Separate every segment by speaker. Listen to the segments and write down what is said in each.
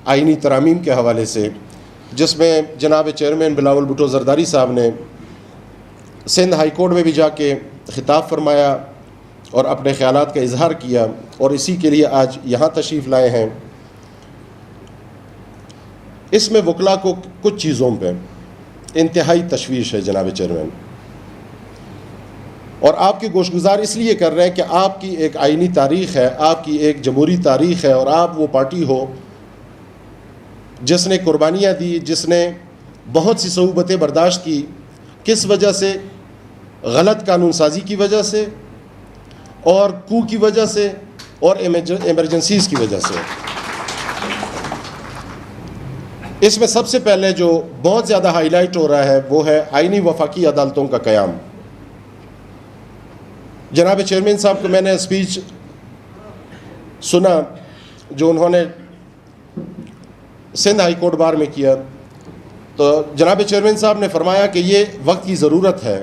Speaker 1: آئینی ترامیم کے حوالے سے، جس میں جناب چیئرمین بلاول بھٹو زرداری صاحب نے سندھ ہائی کورٹ میں بھی جا کے خطاب فرمایا اور اپنے خیالات کا اظہار کیا، اور اسی کے لیے آج یہاں تشریف لائے ہیں۔ اس میں وکلاء کو کچھ چیزوں پہ انتہائی تشویش ہے جناب چیئرمین، اور آپ کے گوشگزار اس لیے کر رہے ہیں کہ آپ کی ایک آئینی تاریخ ہے، آپ کی ایک جمہوری تاریخ ہے، اور آپ وہ پارٹی ہو جس نے قربانیاں دی، جس نے بہت سی صعوبتیں برداشت کی۔ کس وجہ سے؟ غلط قانون سازی کی وجہ سے، اور کو کی وجہ سے، اور ایمرجنسیز کی وجہ سے۔ اس میں سب سے پہلے جو بہت زیادہ ہائی لائٹ ہو رہا ہے وہ ہے آئینی وفاقی عدالتوں کا قیام۔ جناب چیئرمین صاحب کو میں نے اسپیچ سنا جو انہوں نے سندھ ہائی کورٹ بار میں کیا، تو جناب چیئرمین صاحب نے فرمایا کہ یہ وقت کی ضرورت ہے،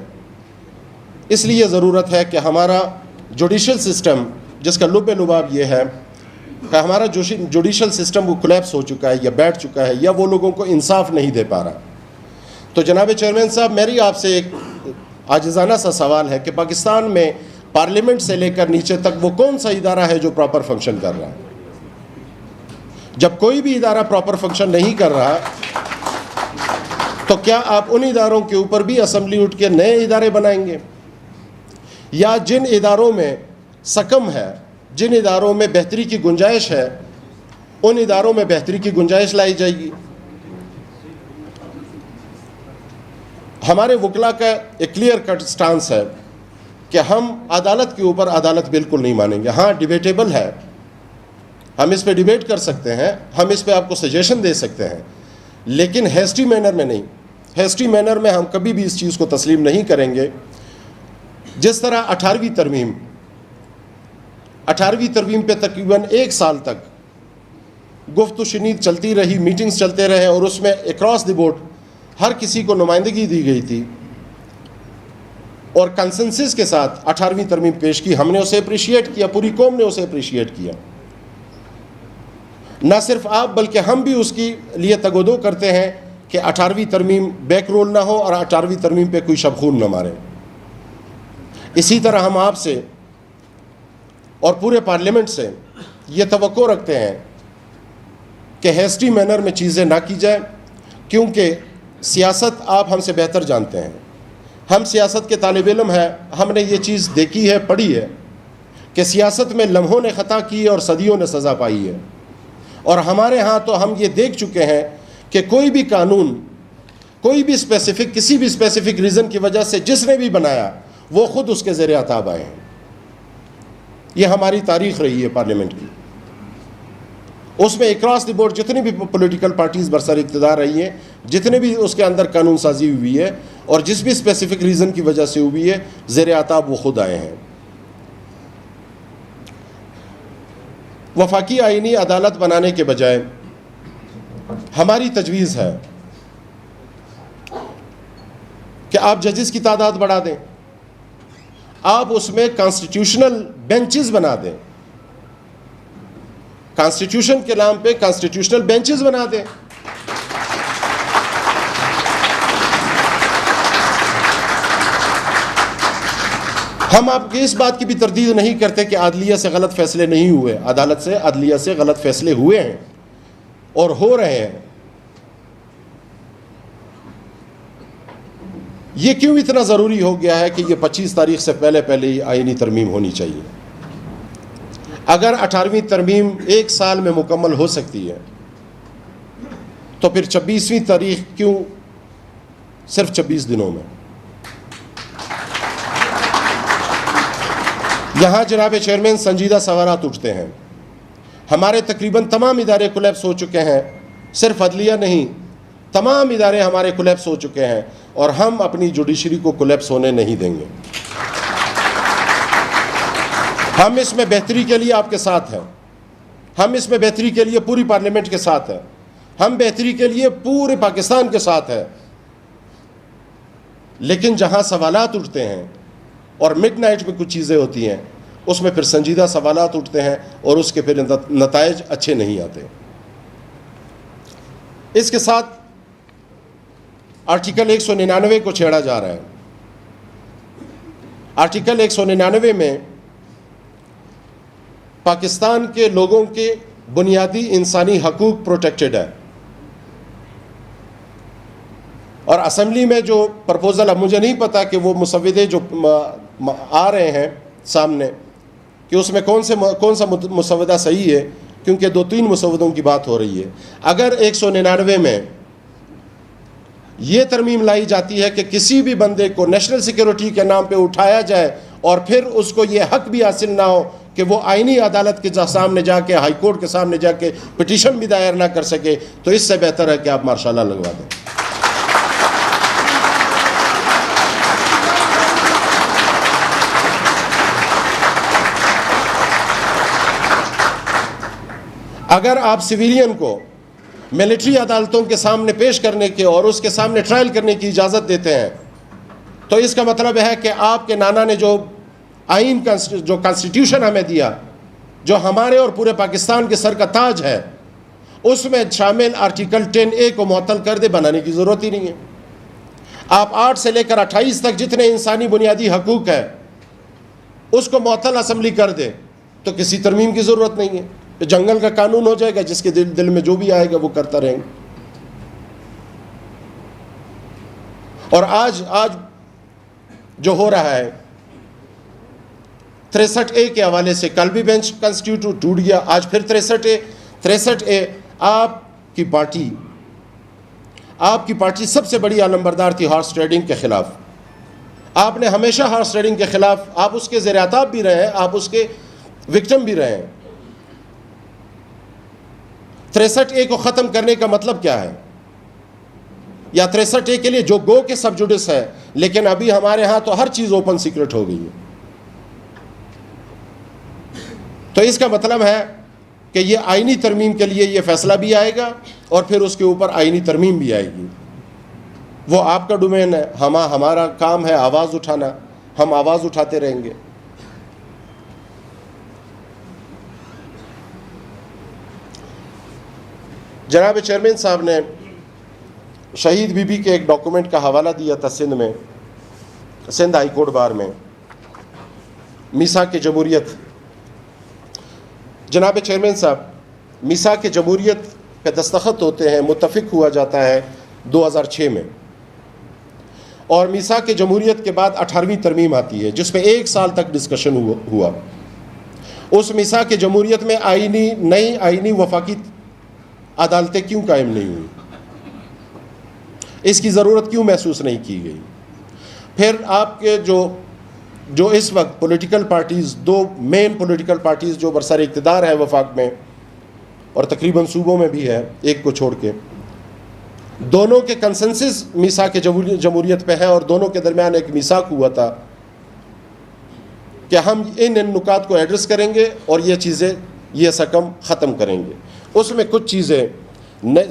Speaker 1: اس لیے ضرورت ہے کہ ہمارا جوڈیشل سسٹم، جس کا لب لباب یہ ہے کہ ہمارا جوڈیشل سسٹم وہ کولیپس ہو چکا ہے یا بیٹھ چکا ہے، یا وہ لوگوں کو انصاف نہیں دے پا رہا۔ تو جناب چیئرمین صاحب، میری آپ سے ایک عاجزانہ سا سوال ہے کہ پاکستان میں پارلیمنٹ سے لے کر نیچے تک وہ کون سا ادارہ ہے جو پراپر فنکشن کر رہا ہے؟ جب کوئی بھی ادارہ پراپر فنکشن نہیں کر رہا تو کیا آپ ان اداروں کے اوپر بھی اسمبلی اٹھ کے نئے ادارے بنائیں گے؟ یا جن اداروں میں سکم ہے، جن اداروں میں بہتری کی گنجائش ہے، ان اداروں میں بہتری کی گنجائش لائی جائے گی؟ ہمارے وکلاء کا ایک کلیئر کٹ سٹانس ہے کہ ہم عدالت کے اوپر عدالت بالکل نہیں مانیں گے۔ ہاں، ڈیبیٹیبل ہے، ہم اس پہ ڈیبیٹ کر سکتے ہیں، ہم اس پہ آپ کو سجیشن دے سکتے ہیں، لیکن ہیسٹی مینر میں نہیں۔ ہیسٹی مینر میں ہم کبھی بھی اس چیز کو تسلیم نہیں کریں گے۔ جس طرح 18ویں ترمیم پہ تقریباً 1 سال تک گفت و شنید چلتی رہی، میٹنگز چلتے رہے، اور اس میں اکراس دی بورڈ ہر کسی کو نمائندگی دی گئی تھی اور کنسنسس کے ساتھ 18ویں ترمیم پیش کی۔ ہم نے اسے اپریشیٹ کیا، پوری قوم نے اسے اپریشیٹ کیا۔ نہ صرف آپ بلکہ ہم بھی اس کی لیے تگ و دو کرتے ہیں کہ 18ویں ترمیم بیک رول نہ ہو اور 18ویں ترمیم پہ کوئی شب خون نہ مارے۔ اسی طرح ہم آپ سے اور پورے پارلیمنٹ سے یہ توقع رکھتے ہیں کہ ہیسٹی مینر میں چیزیں نہ کی جائیں، کیونکہ سیاست آپ ہم سے بہتر جانتے ہیں۔ ہم سیاست کے طالب علم ہیں، ہم نے یہ چیز دیکھی ہے، پڑھی ہے کہ سیاست میں لمحوں نے خطا کی ہے اور صدیوں نے سزا پائی ہے، اور ہمارے ہاں تو ہم یہ دیکھ چکے ہیں کہ کوئی بھی قانون، کوئی بھی کسی بھی اسپیسیفک ریزن کی وجہ سے جس نے بھی بنایا وہ خود اس کے زیر عتاب آئے ہیں۔ یہ ہماری تاریخ رہی ہے پارلیمنٹ کی۔ اس میں اکراس دی بورڈ جتنی بھی پولیٹیکل پارٹیز برسر اقتدار رہی ہیں، جتنے بھی اس کے اندر قانون سازی ہوئی ہے اور جس بھی اسپیسیفک ریزن کی وجہ سے ہوئی ہے، زیر عتاب وہ خود آئے ہیں۔ وفاقی آئینی عدالت بنانے کے بجائے ہماری تجویز ہے کہ آپ ججز کی تعداد بڑھا دیں، آپ اس میں کانسٹیٹیوشنل بینچز بنا دیں، کانسٹیٹیوشن کے نام پہ کانسٹیٹیوشنل بینچز بنا دیں۔ ہم آپ کی اس بات کی بھی تردید نہیں کرتے کہ عدلیہ سے غلط فیصلے نہیں ہوئے، عدالت سے، عدلیہ سے غلط فیصلے ہوئے ہیں اور ہو رہے ہیں۔ یہ کیوں اتنا ضروری ہو گیا ہے کہ یہ 25 تاریخ سے پہلے ہی آئینی ترمیم ہونی چاہیے؟ اگر 18ویں ترمیم 1 سال میں مکمل ہو سکتی ہے تو پھر 26ویں تاریخ کیوں صرف 26 دنوں میں؟ یہاں جناب چیئرمین سنجیدہ سوالات اٹھتے ہیں۔ ہمارے تقریباً تمام ادارے کولیپس ہو چکے ہیں، صرف عدلیہ نہیں، تمام ادارے ہمارے کولیپس ہو چکے ہیں، اور ہم اپنی جوڈیشری کو کولیپس ہونے نہیں دیں گے۔ ہم اس میں بہتری کے لیے آپ کے ساتھ ہیں، ہم اس میں بہتری کے لیے پوری پارلیمنٹ کے ساتھ ہیں، ہم بہتری کے لیے پورے پاکستان کے ساتھ ہیں، لیکن جہاں سوالات اٹھتے ہیں اور مڈ نائٹ میں کچھ چیزیں ہوتی ہیں، اس میں پھر سنجیدہ سوالات اٹھتے ہیں اور اس کے پھر نتائج اچھے نہیں آتے۔ اس کے ساتھ آرٹیکل 199 کو چھیڑا جا رہا ہے. آرٹیکل 199 میں پاکستان کے لوگوں کے بنیادی انسانی حقوق پروٹیکٹڈ ہے. اور اسمبلی میں جو پرپوزل، اب مجھے نہیں پتا کہ وہ مسودے جو آ رہے ہیں سامنے کہ اس میں کون سا مسودہ صحیح ہے، کیونکہ 2-3 مسودوں کی بات ہو رہی ہے. اگر 199 میں یہ ترمیم لائی جاتی ہے کہ کسی بھی بندے کو نیشنل سیکیورٹی کے نام پہ اٹھایا جائے اور پھر اس کو یہ حق بھی حاصل نہ ہو کہ وہ آئینی عدالت کے سامنے جا کے، ہائی کورٹ کے سامنے جا کے پٹیشن بھی دائر نہ کر سکے، تو اس سے بہتر ہے کہ آپ مارشاء اللہ لگوا دیں. اگر آپ سویلین کو ملٹری عدالتوں کے سامنے پیش کرنے کے اور اس کے سامنے ٹرائل کرنے کی اجازت دیتے ہیں، تو اس کا مطلب ہے کہ آپ کے نانا نے جو آئین کا جو کانسٹیٹیوشن ہمیں دیا، جو ہمارے اور پورے پاکستان کے سر کا تاج ہے، اس میں شامل آرٹیکل 10A کو معطل کر دے. بنانے کی ضرورت ہی نہیں ہے. آپ 8 سے لے کر 28 تک جتنے انسانی بنیادی حقوق ہیں اس کو معطل اسمبلی کر دے تو کسی ترمیم کی ضرورت نہیں ہے. جنگل کا قانون ہو جائے گا، جس کے دل میں جو بھی آئے گا وہ کرتا رہیں گے. اور آج جو ہو رہا ہے 63A کے حوالے سے، کل بھی بینچ کانسٹیٹیوٹ ٹوٹ گیا، آج پھر 63A. آپ کی پارٹی سب سے بڑی علمبردار تھی ہارس ٹریڈنگ کے خلاف. آپ نے ہمیشہ ہارس ٹریڈنگ کے خلاف، آپ اس کے زیر عتاب بھی رہے ہیں، آپ اس کے وکٹم بھی رہے ہیں. 63A کو ختم کرنے کا مطلب کیا ہے؟ یا 63A کے لیے جو گو کے سب جوڈس ہے، لیکن ابھی ہمارے ہاں تو ہر چیز اوپن سیکرٹ ہو گئی ہے. تو اس کا مطلب ہے کہ یہ آئینی ترمیم کے لیے یہ فیصلہ بھی آئے گا اور پھر اس کے اوپر آئینی ترمیم بھی آئے گی. وہ آپ کا ڈومین ہے، ہمارا کام ہے آواز اٹھانا، ہم آواز اٹھاتے رہیں گے. جناب چیئرمین صاحب نے شہید بی بی کے ایک ڈاکومنٹ کا حوالہ دیا تھا سندھ ہائی کورٹ بار میں، میثاق جمہوریت. جناب چیئرمین صاحب، میثاق جمہوریت پہ دستخط ہوتے ہیں، متفق ہوا جاتا ہے 2006 میں، اور میثاق جمہوریت کے بعد 18ویں ترمیم آتی ہے جس میں 1 سال تک ڈسکشن ہوا. اس میثاق جمہوریت میں نئی آئینی وفاقی عدالتیں کیوں قائم نہیں ہوئی؟ اس کی ضرورت کیوں محسوس نہیں کی گئی؟ پھر آپ کے جو اس وقت پولیٹیکل پارٹیز، 2 مین پولیٹیکل پارٹیز جو برسر اقتدار ہے وفاق میں اور تقریباً صوبوں میں بھی ہے ایک کو چھوڑ کے، دونوں کے کنسنسس میثاق جمہوریت پہ ہے اور دونوں کے درمیان ایک میثاق ہوا تھا کہ ہم ان نکات کو ایڈریس کریں گے اور یہ چیزیں یہ سکم ختم کریں گے. اس میں کچھ چیزیں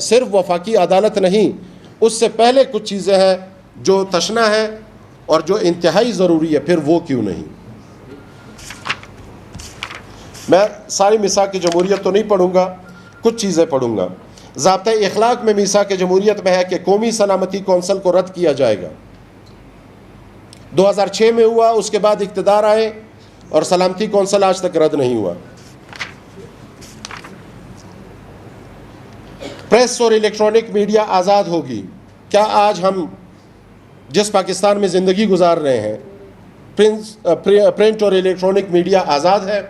Speaker 1: صرف وفاقی عدالت نہیں، اس سے پہلے کچھ چیزیں ہیں جو تشنہ ہے اور جو انتہائی ضروری ہے، پھر وہ کیوں نہیں؟ میں ساری میثاق جمہوریت تو نہیں پڑھوں گا، کچھ چیزیں پڑھوں گا. ضابطۂ اخلاق میں میثاق جمہوریت میں ہے کہ قومی سلامتی کونسل کو رد کیا جائے گا. 2006 میں ہوا، اس کے بعد اقتدار آئے اور سلامتی کونسل آج تک رد نہیں ہوا. پریس اور الیکٹرانک میڈیا آزاد ہوگی. کیا آج ہم جس پاکستان میں زندگی گزار رہے ہیں پرنٹ اور الیکٹرانک میڈیا آزاد ہے؟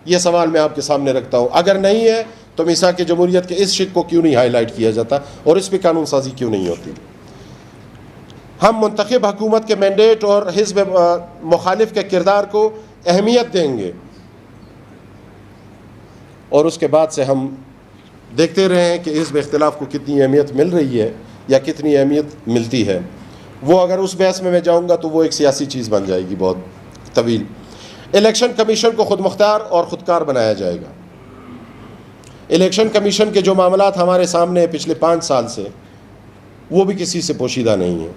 Speaker 1: یہ سوال میں آپ کے سامنے رکھتا ہوں. اگر نہیں ہے تو میثاق جمہوریت کے اس شق کو کیوں نہیں ہائی لائٹ کیا جاتا اور اس پہ قانون سازی کیوں نہیں ہوتی؟ ہم منتخب حکومت کے مینڈیٹ اور حزب مخالف کے کردار کو اہمیت دیں گے اور اس کے بعد سے ہم دیکھتے رہے ہیں کہ حزب اختلاف کو کتنی اہمیت مل رہی ہے یا کتنی اہمیت ملتی ہے. وہ اگر اس بحث میں جاؤں گا تو وہ ایک سیاسی چیز بن جائے گی بہت طویل. الیکشن کمیشن کو خود مختار اور خودکار بنایا جائے گا. الیکشن کمیشن کے جو معاملات ہمارے سامنے پچھلے 5 سال سے، وہ بھی کسی سے پوشیدہ نہیں ہیں.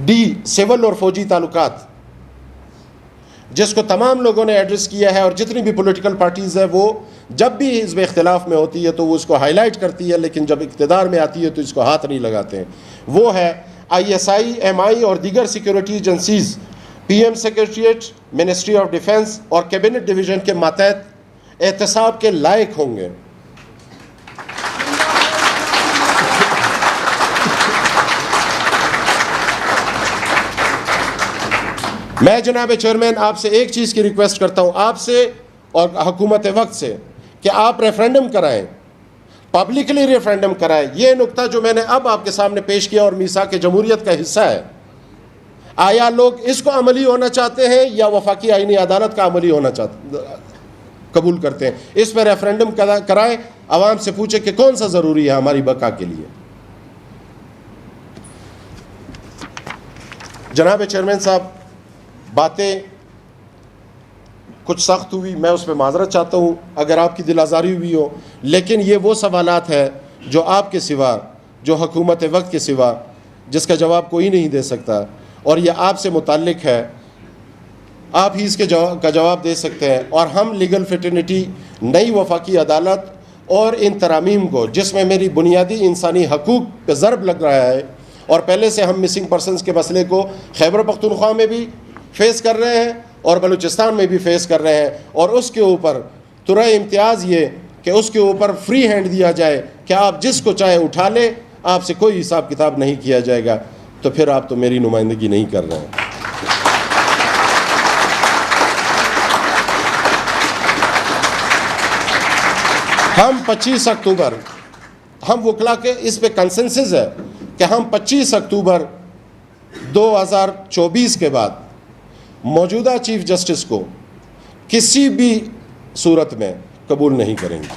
Speaker 1: ڈی، سول اور فوجی تعلقات. جس کو تمام لوگوں نے ایڈریس کیا ہے, اور جتنی بھی پولیٹیکل پارٹیز ہے وہ جب بھی حزب اختلاف میں ہوتی ہے تو وہ اس کو ہائی لائٹ کرتی ہے, لیکن جب اقتدار میں آتی ہے تو اس کو ہاتھ نہیں لگاتے ہیں. وہ ہے ISI, MI اور دیگر security agencies PM secretariat, ministry of defence اور کیبنٹ ڈویژن کے ماتحت احتساب کے لائق ہوں گے. میں جناب چیئرمین آپ سے ایک چیز کی ریکویسٹ کرتا ہوں, آپ سے اور حکومت وقت سے, کہ آپ ریفرینڈم کرائیں, پبلکلی ریفرینڈم کرائیں. یہ نقطہ جو میں نے اب آپ کے سامنے پیش کیا اور میثاق جمہوریت کا حصہ ہے, آیا لوگ اس کو عملی ہونا چاہتے ہیں یا وفاقی آئینی عدالت کا عملی ہونا قبول کرتے ہیں؟ اس پہ ریفرینڈم کرائیں, عوام سے پوچھیں کہ کون سا ضروری ہے ہماری بقا کے لیے. جناب چیئرمین صاحب, باتیں کچھ سخت ہوئی, میں اس پہ معذرت چاہتا ہوں اگر آپ کی دل آزاری ہوئی ہو, لیکن یہ وہ سوالات ہیں جو آپ کے سوا, جو حکومت وقت کے سوا, جس کا جواب کوئی نہیں دے سکتا, اور یہ آپ سے متعلق ہے, آپ ہی اس کے کا جواب دے سکتے ہیں. اور ہم لیگل فیٹرنیٹی, نئی وفاقی عدالت اور ان ترامیم کو, جس میں میری بنیادی انسانی حقوق پہ ضرب لگ رہا ہے, اور پہلے سے ہم مسنگ پرسنز کے مسئلے کو خیبر پختونخوا میں بھی فیس کر رہے ہیں اور بلوچستان میں بھی فیس کر رہے ہیں, اور اس کے اوپر ترا امتیاز یہ کہ اس کے اوپر فری ہینڈ دیا جائے کہ آپ جس کو چاہے اٹھا لے, آپ سے کوئی حساب کتاب نہیں کیا جائے گا, تو پھر آپ تو میری نمائندگی نہیں کر رہے ہیں. ہم 25 اکتوبر, ہم وکلا کے اس پہ کنسنسس ہے کہ ہم 25 اکتوبر 2024 کے بعد موجودہ چیف جسٹس کو کسی بھی صورت میں قبول نہیں کریں گے.